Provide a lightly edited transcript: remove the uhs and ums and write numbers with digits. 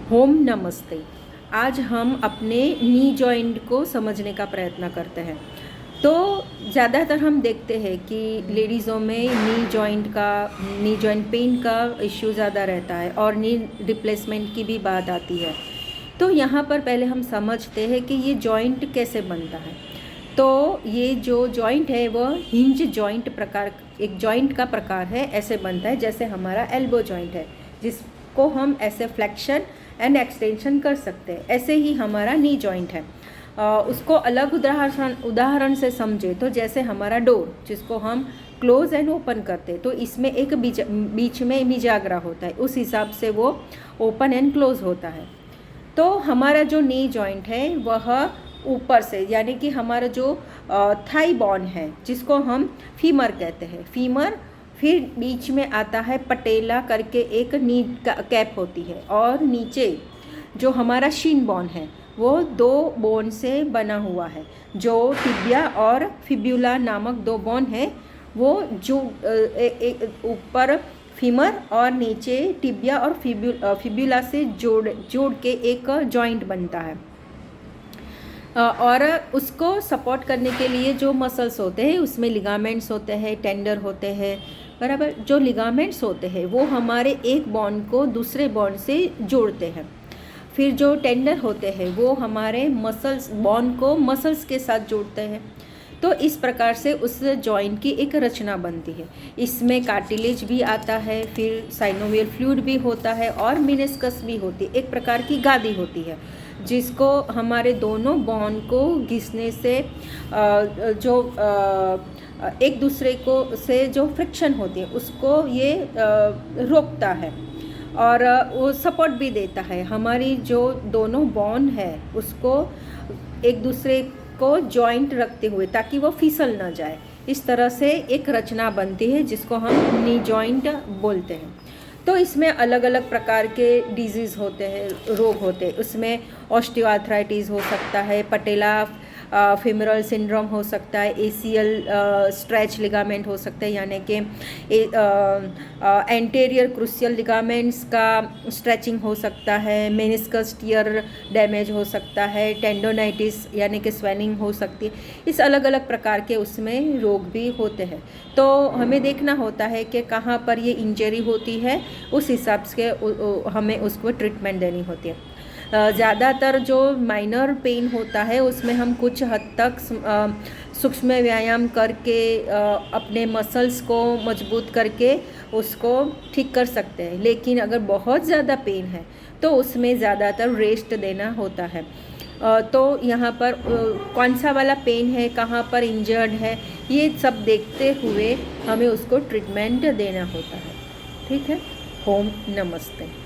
Home नमस्ते। आज हम अपने नी जॉइंट को समझने का प्रयत्न करते हैं। तो ज़्यादातर हम देखते हैं कि लेडीज़ों में नी जॉइंट पेन का इश्यू ज़्यादा रहता है और नी रिप्लेसमेंट की भी बात आती है। तो यहाँ पर पहले हम समझते हैं कि ये जॉइंट कैसे बनता है। तो ये जो जॉइंट है वह हिंज जॉइंट प्रकार एक जॉइंट का प्रकार है। ऐसे बनता है जैसे हमारा एल्बो जॉइंट है, जिसको हम ऐसे फ्लेक्शन एंड एक्सटेंशन कर सकते हैं। ऐसे ही हमारा नी जॉइंट है। उसको अलग उदाहरण से समझे तो जैसे हमारा डोर, जिसको हम क्लोज एंड ओपन करते हैं, तो इसमें एक बीच में बिजागरा होता है, उस हिसाब से वो ओपन एंड क्लोज होता है। तो हमारा जो नी जॉइंट है वह ऊपर से, यानी कि हमारा जो थाई बोन है, जिसको हम फीमर कहते हैं, फीमर, फिर बीच में आता है पटेला करके एक नी कैप होती है, और नीचे जो हमारा शीन बोन है वो दो बोन से बना हुआ है, जो टिबिया और फिब्यूला नामक दो बोन है। वो जो ऊपर फीमर और नीचे टिबिया और फिब्यूला से जोड़ के एक जॉइंट बनता है। और उसको सपोर्ट करने के लिए जो मसल्स होते हैं उसमें लिगामेंट्स होते हैं, टेंडर होते हैं, बराबर। जो लिगामेंट्स होते हैं वो हमारे एक बॉन को दूसरे बॉन से जोड़ते हैं। फिर जो टेंडर होते हैं वो हमारे बॉन को मसल्स के साथ जोड़ते हैं। तो इस प्रकार से उस जॉइंट की एक रचना बनती है। इसमें कार्टिलेज भी आता है, फिर साइनोवियल फ्लूइड भी होता है, और मेनिस्कस भी होती है, एक प्रकार की गादी होती है, जिसको हमारे दोनों बॉन को घिसने से जो एक दूसरे को से जो फ्रिक्शन होती है उसको ये रोकता है, और वो सपोर्ट भी देता है। हमारी जो दोनों बॉन है उसको एक दूसरे को जॉइंट रखते हुए, ताकि वो फिसल ना जाए। इस तरह से एक रचना बनती है जिसको हम नी जॉइंट बोलते हैं। तो इसमें अलग अलग प्रकार के डिजीज़ होते हैं, रोग होते हैं। उसमें ऑस्टियोआर्थराइटिस हो सकता है, पटेला फेमोरल सिंड्रोम हो सकता है, एसीएल स्ट्रेच लिगामेंट हो सकता है, यानी कि एंटेरियर क्रूशियल लिगामेंट्स का स्ट्रेचिंग हो सकता है, मेनिस्कस टियर डैमेज हो सकता है, टेंडोनाइटिस यानी कि स्वेलिंग हो सकती है। इस अलग अलग प्रकार के उसमें रोग भी होते हैं। तो हमें देखना होता है कि कहाँ पर ये इंजरी होती है, उस हिसाब से हमें उसको ट्रीटमेंट देनी होती है। ज़्यादातर जो माइनर पेन होता है उसमें हम कुछ हद तक सूक्ष्म व्यायाम करके अपने मसल्स को मजबूत करके उसको ठीक कर सकते हैं। लेकिन अगर बहुत ज़्यादा पेन है तो उसमें ज़्यादातर रेस्ट देना होता है। तो यहाँ पर कौन सा वाला पेन है, कहाँ पर इंजर्ड है, ये सब देखते हुए हमें उसको ट्रीटमेंट देना होता है। ठीक है। होम नमस्ते।